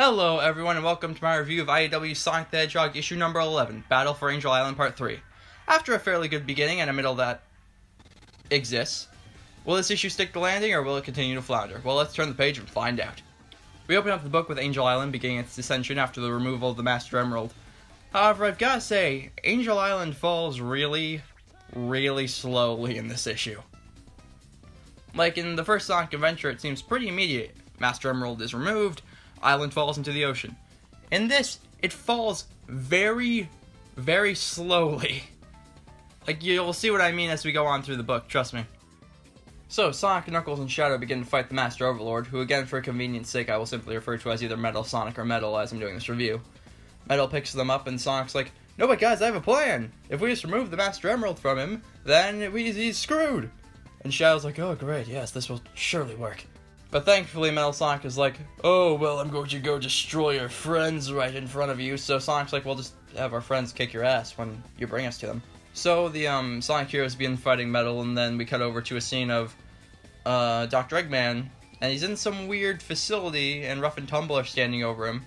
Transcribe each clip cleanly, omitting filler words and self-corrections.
Hello everyone and welcome to my review of IDW Sonic the Hedgehog issue number 11, Battle for Angel Island Part 3. After a fairly good beginning and a middle that exists, will this issue stick the landing or will it continue to flounder? Well, let's turn the page and find out. We open up the book with Angel Island beginning its descension after the removal of the Master Emerald. However, I've got to say, Angel Island falls really slowly in this issue. Like in the first Sonic adventure, it seems pretty immediate. Master Emerald is removed, Island falls into the ocean. In this, it falls very slowly. Like, you'll see what I mean as we go on through the book, trust me. So, Sonic, Knuckles, and Shadow begin to fight the Master Overlord, who again, for convenience sake, I will simply refer to as either Metal Sonic or Metal as I'm doing this review. Metal picks them up, and Sonic's like, "No, but guys, I have a plan! If we just remove the Master Emerald from him, then he's screwed!" And Shadow's like, "Oh, great, yes, this will surely work." But thankfully, Metal Sonic is like, "Oh, well, I'm going to go destroy your friends right in front of you." So Sonic's like, "We'll just have our friends kick your ass when you bring us to them." So the Sonic heroes begin fighting Metal, and then we cut over to a scene of Dr. Eggman, and he's in some weird facility, and Rough and Tumble are standing over him.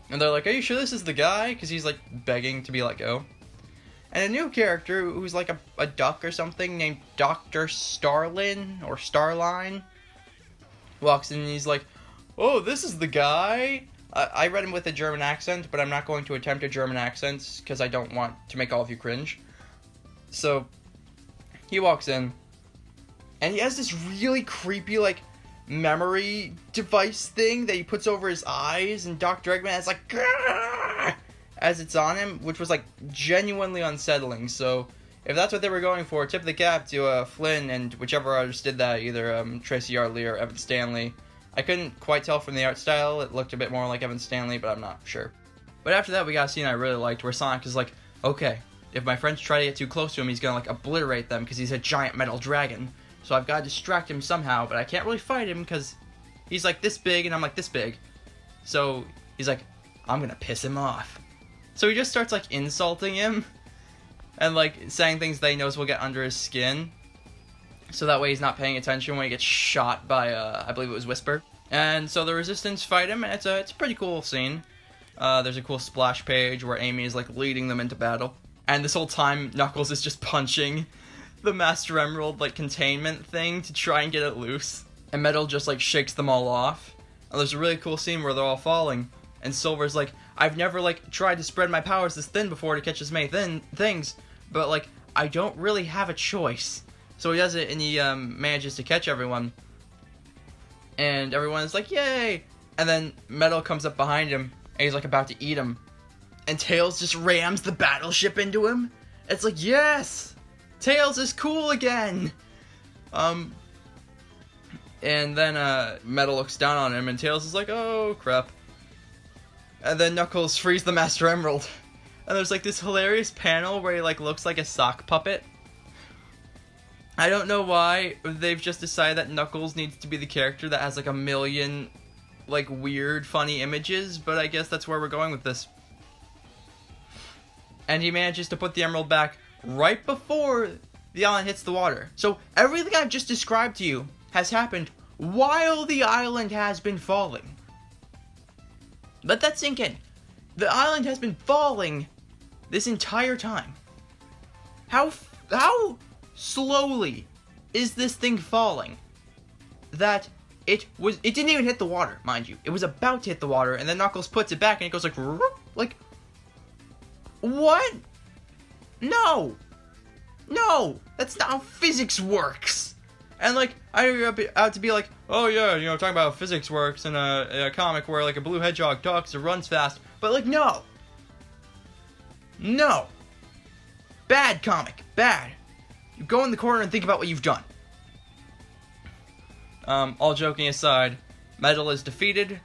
And they're like, "Are you sure this is the guy?" Because he's like begging to be let go. And a new character who's like a duck or something named Dr. Starlin or Starline walks in and he's like, "Oh, this is the guy." I read him with a German accent, but I'm not going to attempt a German accent because I don't want to make all of you cringe. So he walks in and he has this really creepy like memory device thing that he puts over his eyes, and Dr. Eggman is like, "Grrr!" as it's on him, which was like genuinely unsettling. So if that's what they were going for, tip the cap to Flynn and whichever artist did that, either Tracy Yardley or Evan Stanley. I couldn't quite tell from the art style, it looked a bit more like Evan Stanley, but I'm not sure. But after that, we got a scene I really liked where Sonic is like, "Okay, if my friends try to get too close to him, he's gonna like obliterate them because he's a giant metal dragon. So I've got to distract him somehow, but I can't really fight him because he's like this big and I'm like this big." So he's like, "I'm gonna piss him off." So he just starts like insulting him and like saying things that he knows will get under his skin, so that way he's not paying attention when he gets shot by I believe it was Whisper. And so the Resistance fight him, and it's a pretty cool scene. There's a cool splash page where Amy is like leading them into battle, and this whole time Knuckles is just punching the Master Emerald like containment thing to try and get it loose, and Metal just like shakes them all off. And there's a really cool scene where they're all falling, and Silver's like, "I've never like tried to spread my powers this thin before to catch as many things, but like I don't really have a choice." So he does it, and he manages to catch everyone, and everyone is like, "Yay!" And then Metal comes up behind him, and he's like about to eat him, and Tails just rams the battleship into him. It's like, yes, Tails is cool again. And then Metal looks down on him, and Tails is like, "Oh crap." And then Knuckles frees the Master Emerald. And there's like this hilarious panel where he like looks like a sock puppet. I don't know why they've just decided that Knuckles needs to be the character that has like a million like weird funny images, but I guess that's where we're going with this. And he manages to put the emerald back right before the island hits the water. So everything I've just described to you has happened while the island has been falling. Let that sink in. The island has been falling this entire time. How slowly is this thing falling that it didn't even hit the water, mind you. It was about to hit the water, and then Knuckles puts it back and it goes like what? No, that's not how physics works. And like I'm out to be like, "Oh yeah, you know, talking about how physics works in a comic where like a blue hedgehog talks or runs fast," but like no, bad comic, bad. You go in the corner and think about what you've done. All joking aside, Metal is defeated,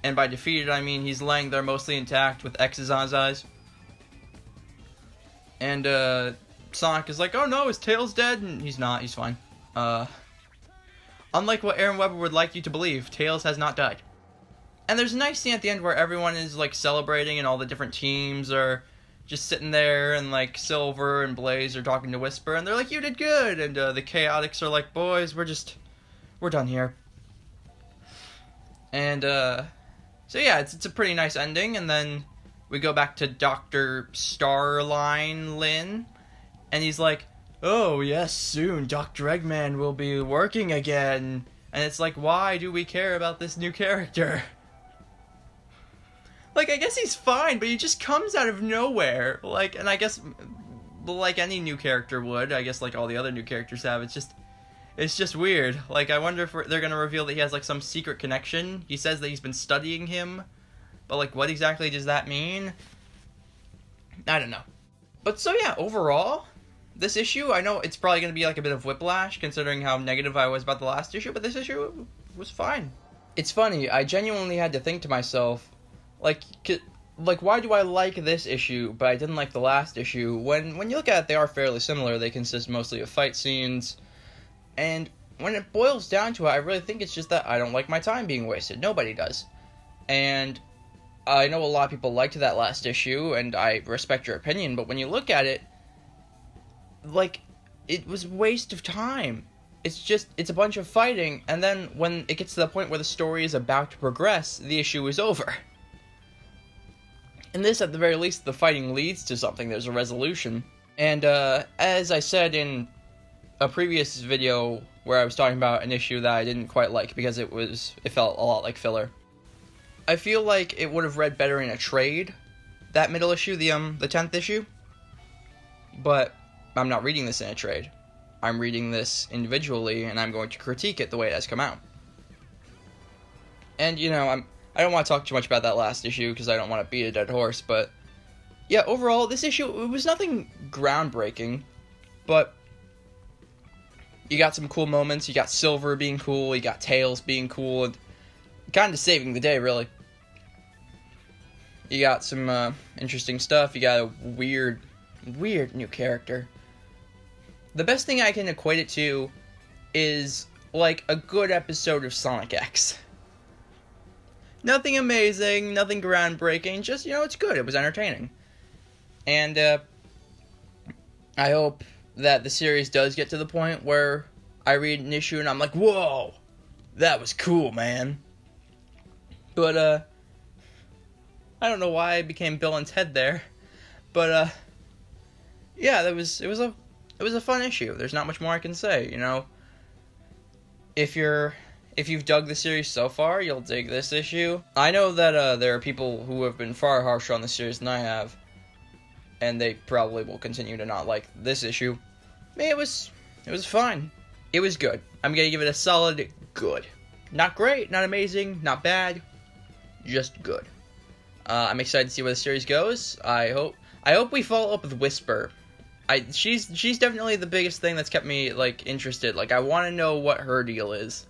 and by defeated I mean he's laying there mostly intact with X's on his eyes. And Sonic is like, "Oh no, his tail's dead," and he's not, he's fine. Unlike what Aaron Webber would like you to believe, Tails has not died. And there's a nice scene at the end where everyone is like celebrating and all the different teams are just sitting there, and like Silver and Blaze are talking to Whisper, and they're like, "You did good," and the Chaotix are like, "Boys, we're done here." And So yeah, it's a pretty nice ending, and then we go back to Dr. Starline Lin, and he's like, "Oh yes, soon Dr. Eggman will be working again." And it's like, why do we care about this new character? Like, I guess he's fine, but he just comes out of nowhere. Like, and I guess, like any new character would, I guess like all the other new characters have, it's just weird. Like, I wonder if they're gonna reveal that he has like some secret connection. He says that he's been studying him, but like, what exactly does that mean? I don't know. But so yeah, overall, this issue, I know it's probably going to be like a bit of whiplash considering how negative I was about the last issue, but this issue was fine. It's funny, I genuinely had to think to myself, like why do I like this issue, but I didn't like the last issue? When you look at it, they are fairly similar. They consist mostly of fight scenes, and when it boils down to it, I really think it's just that I don't like my time being wasted. Nobody does. And I know a lot of people liked that last issue, and I respect your opinion, but when you look at it, like, it was a waste of time. It's a bunch of fighting, and then when it gets to the point where the story is about to progress, the issue is over. In this, at the very least, the fighting leads to something. There's a resolution. And, as I said in a previous video where I was talking about an issue that I didn't quite like because it felt a lot like filler, I feel like it would have read better in a trade, that middle issue, the 10th issue. But I'm not reading this in a trade. I'm reading this individually, and I'm going to critique it the way it has come out. And, you know, I don't want to talk too much about that last issue, because I don't want to beat a dead horse, but yeah, overall, this issue, it was nothing groundbreaking, but you got some cool moments. You got Silver being cool, you got Tails being cool, and kind of saving the day, really. You got some interesting stuff. You got a weird new character. The best thing I can equate it to is like a good episode of Sonic X. Nothing amazing, nothing groundbreaking, just, you know, it's good. It was entertaining. And I hope that the series does get to the point where I read an issue and I'm like, whoa, that was cool, man. But I don't know why I became Bill and Ted there, but yeah, it was a fun issue. There's not much more I can say, you know. If you've dug the series so far, you'll dig this issue. I know that there are people who have been far harsher on the series than I have, and they probably will continue to not like this issue. It was fine. It was good. I'm gonna give it a solid good. Not great, not amazing, not bad, just good. I'm excited to see where the series goes. I hope we follow up with Whisper. She's definitely the biggest thing that's kept me, like, interested. Like, I want to know what her deal is.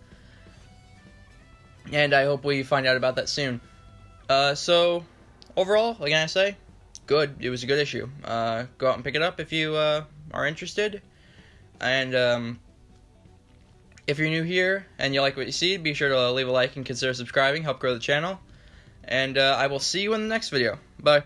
And I hope we find out about that soon. So, overall, like I say, good. It was a good issue. Go out and pick it up if you are interested. And if you're new here and you like what you see, be sure to leave a like and consider subscribing. Help grow the channel. And I will see you in the next video. Bye.